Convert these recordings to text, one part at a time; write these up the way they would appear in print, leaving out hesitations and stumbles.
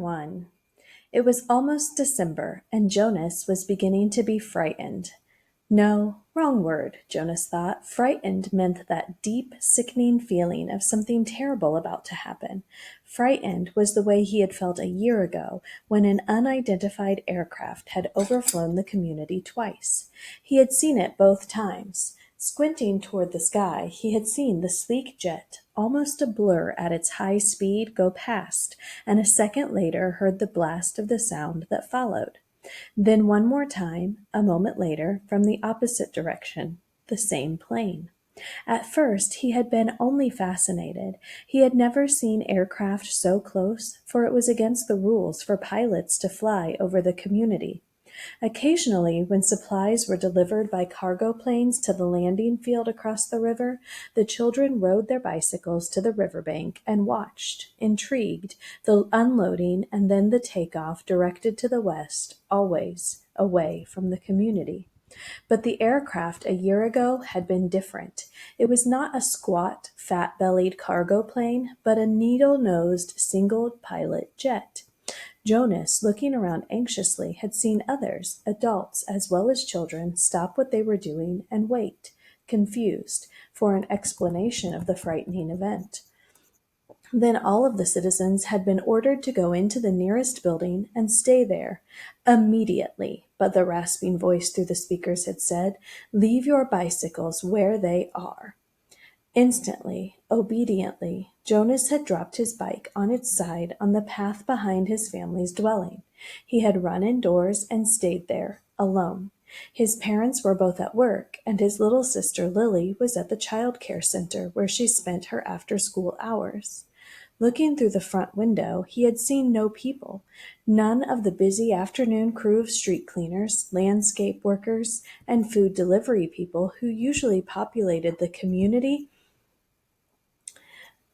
1. It was almost December, and Jonas was beginning to be frightened. No, wrong word, Jonas thought. Frightened meant that deep, sickening feeling of something terrible about to happen. Frightened was the way he had felt a year ago when an unidentified aircraft had overflown the community twice. He had seen it both times. Squinting toward the sky, he had seen the sleek jet, almost a blur at its high speed, go past, and a second later heard the blast of the sound that followed. Then one more time, a moment later, from the opposite direction, the same plane. At first he had been only fascinated. He had never seen aircraft so close, for it was against the rules for pilots to fly over the community. Occasionally, when supplies were delivered by cargo planes to the landing field across the river, the children rode their bicycles to the riverbank and watched, intrigued, the unloading and then the takeoff directed to the west, always away from the community. But the aircraft a year ago had been different. It was not a squat, fat-bellied cargo plane, but a needle-nosed, single-pilot jet. Jonas, looking around anxiously, had seen others, adults as well as children, stop what they were doing and wait, confused, for an explanation of the frightening event. Then all of the citizens had been ordered to go into the nearest building and stay there immediately. But the rasping voice through the speakers had said, "Leave your bicycles where they are." Instantly, obediently, Jonas had dropped his bike on its side on the path behind his family's dwelling. He had run indoors and stayed there, alone. His parents were both at work, and his little sister Lily was at the child care center where she spent her after-school hours. Looking through the front window, he had seen no people, none of the busy afternoon crew of street cleaners, landscape workers, and food delivery people who usually populated the community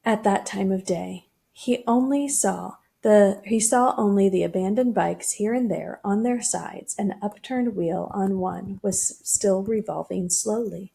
at that time of day. He saw only the abandoned bikes here and there on their sides. An upturned wheel on one was still revolving slowly.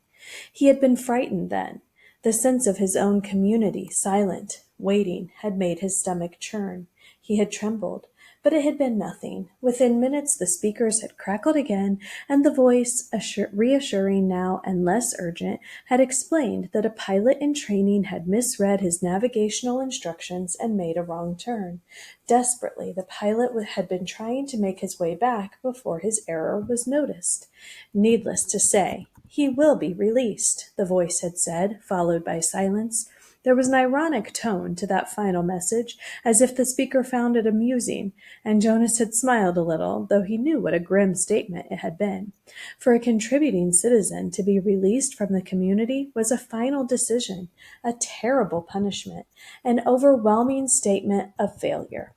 He had been frightened then. The sense of his own community, silent, waiting, had made his stomach churn. He had trembled, but it had been nothing. Within minutes the speakers had crackled again, and the voice, reassuring now and less urgent, had explained that a pilot in training had misread his navigational instructions and made a wrong turn. Desperately, the pilot had been trying to make his way back before his error was noticed. Needless to say, "He will be released," the voice had said, followed by silence. There was an ironic tone to that final message, as if the speaker found it amusing, and Jonas had smiled a little, though he knew what a grim statement it had been. For a contributing citizen to be released from the community was a final decision, a terrible punishment, an overwhelming statement of failure.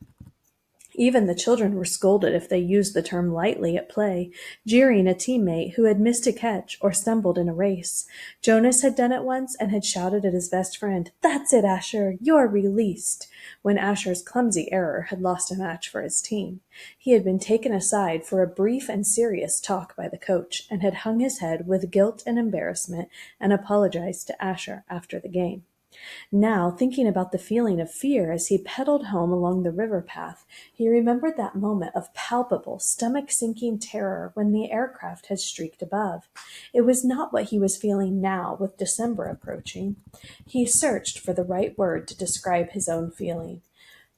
Even the children were scolded if they used the term lightly at play, jeering a teammate who had missed a catch or stumbled in a race. Jonas had done it once and had shouted at his best friend, "That's it, Asher, you're released," when Asher's clumsy error had lost a match for his team. He had been taken aside for a brief and serious talk by the coach and had hung his head with guilt and embarrassment and apologized to Asher after the game. Now, thinking about the feeling of fear as he pedaled home along the river path, he remembered that moment of palpable, stomach-sinking terror when the aircraft had streaked above. It was not what he was feeling now with December approaching. He searched for the right word to describe his own feeling.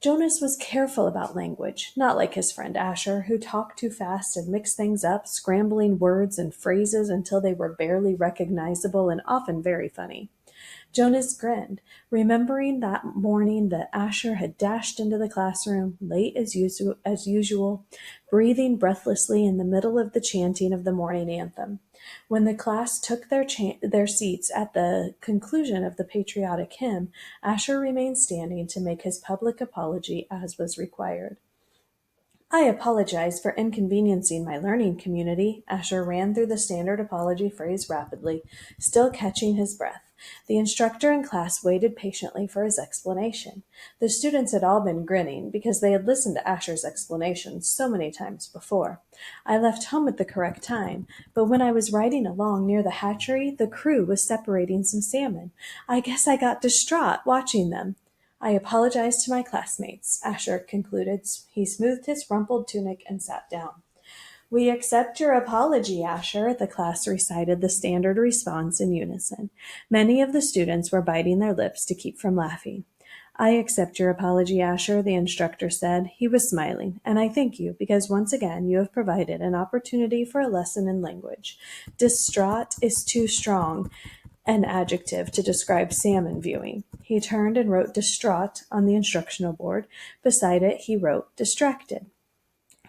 Jonas was careful about language, not like his friend Asher, who talked too fast and mixed things up, scrambling words and phrases until they were barely recognizable and often very funny. Jonas grinned, remembering that morning that Asher had dashed into the classroom, late as usual, breathing breathlessly in the middle of the chanting of the morning anthem. When the class took their seats at the conclusion of the patriotic hymn, Asher remained standing to make his public apology as was required. "I apologize for inconveniencing my learning community." Asher ran through the standard apology phrase rapidly, still catching his breath. The instructor in class waited patiently for his explanation. The students had all been grinning because they had listened to Asher's explanations so many times before. "I left home at the correct time, but when I was riding along near the hatchery, the crew was separating some salmon. I guess I got distraught watching them." I apologize to my classmates, Asher concluded. He smoothed his rumpled tunic and sat down. We accept your apology, Asher, the class recited the standard response in unison. Many of the students were biting their lips to keep from laughing. I accept your apology, Asher, the instructor said. He was smiling, and I thank you because once again you have provided an opportunity for a lesson in language. Distraught is too strong an adjective to describe salmon viewing. He turned and wrote distraught on the instructional board. Beside it, he wrote distracted.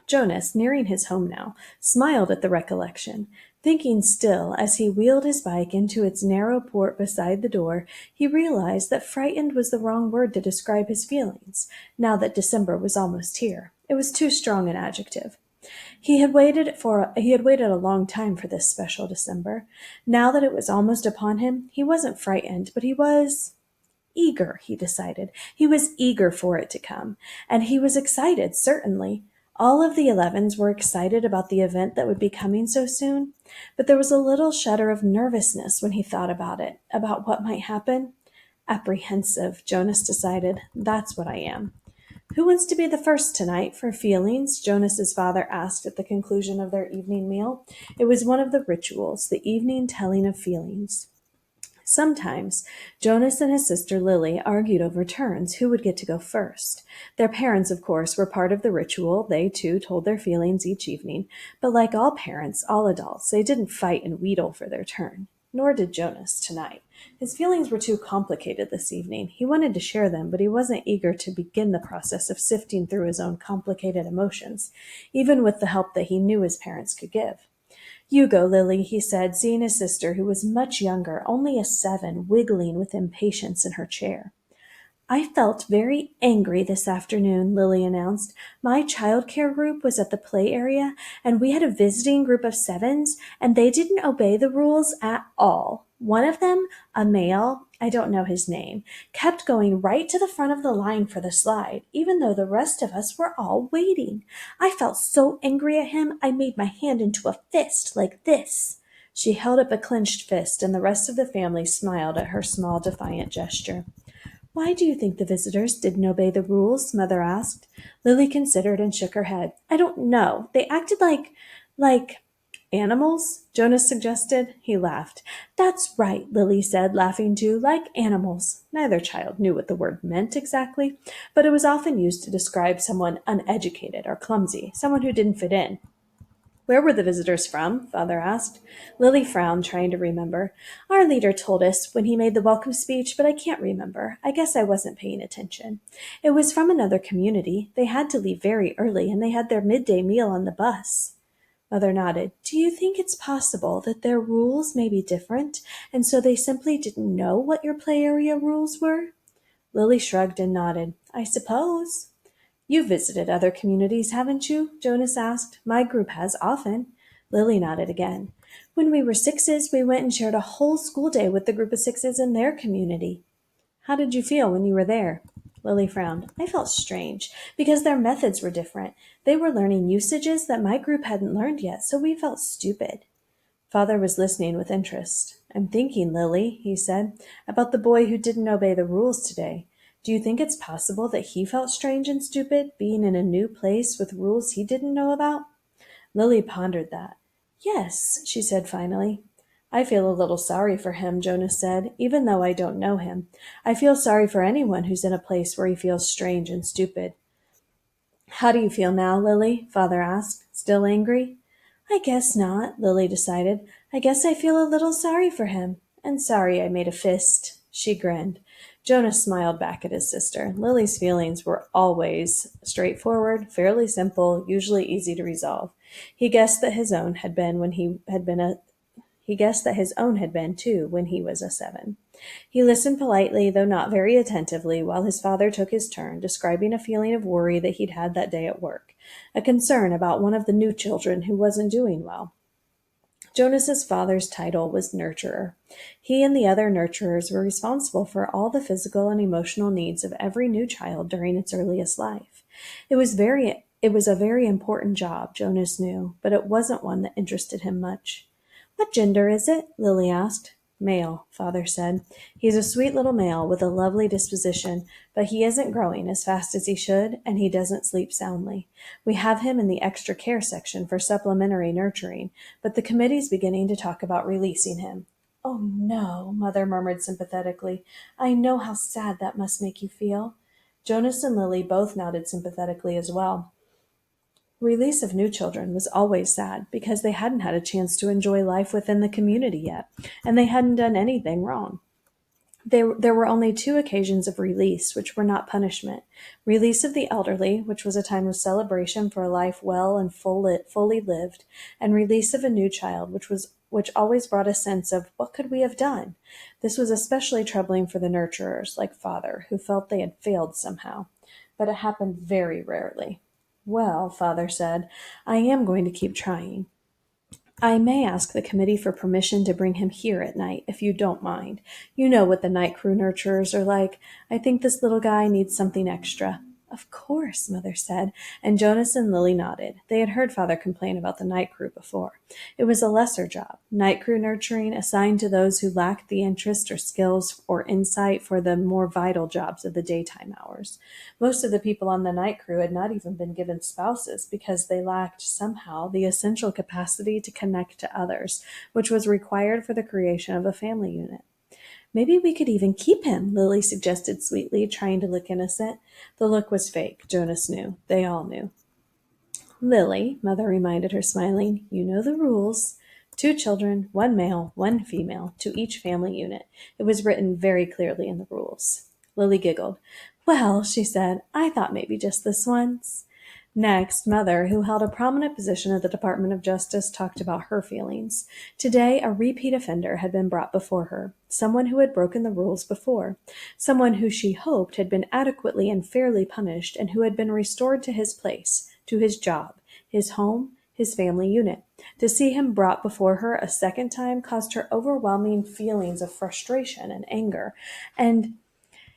Jonas, nearing his home now, smiled at the recollection. Thinking still, as he wheeled his bike into its narrow port beside the door, he realized that frightened was the wrong word to describe his feelings, now that December was almost here. It was too strong an adjective. He had waited a long time for this special December. Now that it was almost upon him, he wasn't frightened, but he was eager, he decided. He was eager for it to come, and he was excited, certainly. All of the 11s were excited about the event that would be coming so soon, but there was a little shudder of nervousness when he thought about it, about what might happen. Apprehensive, Jonas decided. That's what I am. Who wants to be the first tonight for feelings? Jonas's father asked at the conclusion of their evening meal. It was one of the rituals, the evening telling of feelings. Sometimes Jonas and his sister Lily argued over turns who would get to go first. Their parents, of course, were part of the ritual. They, too, told their feelings each evening. But like all parents, all adults, they didn't fight and wheedle for their turn. Nor did Jonas tonight. His feelings were too complicated this evening. He wanted to share them, but he wasn't eager to begin the process of sifting through his own complicated emotions, even with the help that he knew his parents could give. You go, Lily, he said, seeing his sister, who was much younger, only a 7, wiggling with impatience in her chair. I felt very angry this afternoon, Lily announced. My childcare group was at the play area, and we had a visiting group of 7s, and they didn't obey the rules at all. One of them, a male, I don't know his name, kept going right to the front of the line for the slide, even though the rest of us were all waiting. I felt so angry at him, I made my hand into a fist like this. She held up a clenched fist, and the rest of the family smiled at her small, defiant gesture. Why do you think the visitors didn't obey the rules? Mother asked. Lily considered and shook her head. I don't know. They acted like animals, Jonas suggested. He laughed. That's right, Lily said, laughing too, like animals. Neither child knew what the word meant exactly, but it was often used to describe someone uneducated or clumsy, someone who didn't fit in. Where were the visitors from? Father asked. Lily frowned, trying to remember. Our leader told us when he made the welcome speech, but I can't remember. I guess I wasn't paying attention. It was from another community. They had to leave very early, and they had their midday meal on the bus. Mother nodded. Do you think it's possible that their rules may be different, and so they simply didn't know what your play area rules were? Lily shrugged and nodded. I suppose. You've visited other communities, haven't you? Jonas asked. My group has often. Lily nodded again. When we were 6s, we went and shared a whole school day with the group of 6s in their community. How did you feel when you were there? Lily frowned. I felt strange, because their methods were different. They were learning usages that my group hadn't learned yet, so we felt stupid. Father was listening with interest. I'm thinking, Lily, he said, about the boy who didn't obey the rules today. Do you think it's possible that he felt strange and stupid, being in a new place with rules he didn't know about? Lily pondered that. Yes, she said finally. I feel a little sorry for him, Jonas said, even though I don't know him. I feel sorry for anyone who's in a place where he feels strange and stupid. How do you feel now, Lily? Father asked. Still angry? I guess not, Lily decided. I guess I feel a little sorry for him. And sorry I made a fist. She grinned. Jonas smiled back at his sister. Lily's feelings were always straightforward, fairly simple, usually easy to resolve. He guessed that his own had been when he had been a he guessed that his own had been, too, when he was a 7. He listened politely, though not very attentively, while his father took his turn, describing a feeling of worry that he'd had that day at work, a concern about one of the new children who wasn't doing well. Jonas's father's title was nurturer. He and the other nurturers were responsible for all the physical and emotional needs of every new child during its earliest life. It was a very important job, Jonas knew, but it wasn't one that interested him much. What gender is it? Lily asked. Male, Father said. He's a sweet little male with a lovely disposition, but he isn't growing as fast as he should, and he doesn't sleep soundly. We have him in the extra care section for supplementary nurturing, but the committee's beginning to talk about releasing him. Oh no, Mother murmured sympathetically. I know how sad that must make you feel. Jonas and Lily both nodded sympathetically as well. Release of new children was always sad because they hadn't had a chance to enjoy life within the community yet, and they hadn't done anything wrong. There were only two occasions of release which were not punishment: release of the elderly, which was a time of celebration for a life well and fully lived, and release of a new child, which always brought a sense of what could we have done. This was especially troubling for the nurturers, like Father, who felt they had failed somehow. But it happened very rarely. Well, Father said, I am going to keep trying. I may ask the committee for permission to bring him here at night, if you don't mind. You know what the night crew nurturers are like. I think this little guy needs something extra. Of course, Mother said, and Jonas and Lily nodded. They had heard Father complain about the night crew before. It was a lesser job, night crew nurturing, assigned to those who lacked the interest or skills or insight for the more vital jobs of the daytime hours. Most of the people on the night crew had not even been given spouses because they lacked somehow the essential capacity to connect to others, which was required for the creation of a family unit. Maybe we could even keep him, Lily suggested sweetly, trying to look innocent. The look was fake, Jonas knew. They all knew. Lily, Mother reminded her, smiling, you know the rules. 2 children, 1 male, 1 female, to each family unit. It was written very clearly in the rules. Lily giggled. Well, she said, I thought maybe just this once. Next, Mother, who held a prominent position at the Department of Justice, talked about her feelings. Today, a repeat offender had been brought before her, someone who had broken the rules before, someone who she hoped had been adequately and fairly punished and who had been restored to his place, to his job, his home, his family unit. To see him brought before her a second time caused her overwhelming feelings of frustration and anger, and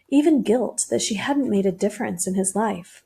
even guilt that she hadn't made a difference in his life.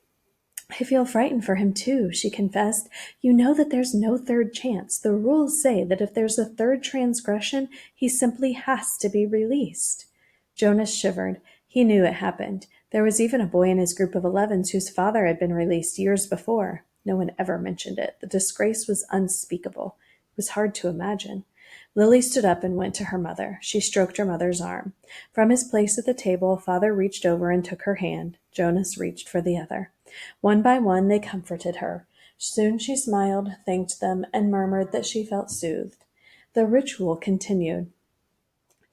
I feel frightened for him too, she confessed. You know that there's no third chance. The rules say that if there's a third transgression, he simply has to be released. Jonas shivered. He knew it happened. There was even a boy in his group of 11s whose father had been released years before. No one ever mentioned it. The disgrace was unspeakable. It was hard to imagine. Lily stood up and went to her mother. She stroked her mother's arm. From his place at the table, Father reached over and took her hand. Jonas reached for the other. One by one they comforted her. Soon she smiled, thanked them, and murmured that she felt soothed. The ritual continued.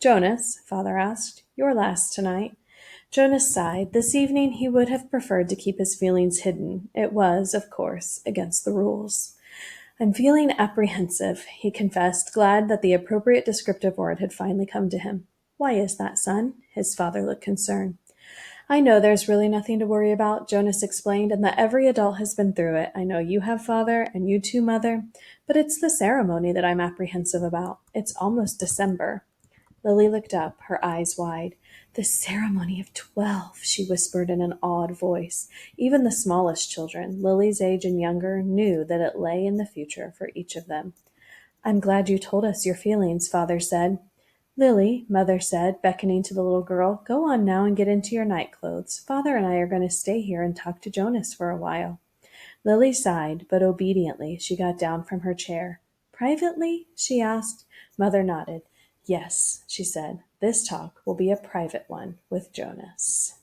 Jonas, Father asked, your last tonight. Jonas sighed. This evening he would have preferred to keep his feelings hidden. It was, of course, against the rules. I'm feeling apprehensive, he confessed, glad that the appropriate descriptive word had finally come to him. Why is that, son? His father looked concerned. I know there's really nothing to worry about, Jonas explained, and that every adult has been through it. I know you have, Father, and you too, Mother. But it's the ceremony that I'm apprehensive about. It's almost December. Lily looked up, her eyes wide. The ceremony of 12, she whispered in an awed voice. Even the smallest children, Lily's age and younger, knew that it lay in the future for each of them. I'm glad you told us your feelings, Father said. Lily, Mother said, beckoning to the little girl, go on now and get into your night clothes. Father and I are going to stay here and talk to Jonas for a while. Lily sighed, but obediently she got down from her chair. Privately? She asked. Mother nodded. Yes, she said, this talk will be a private one with Jonas.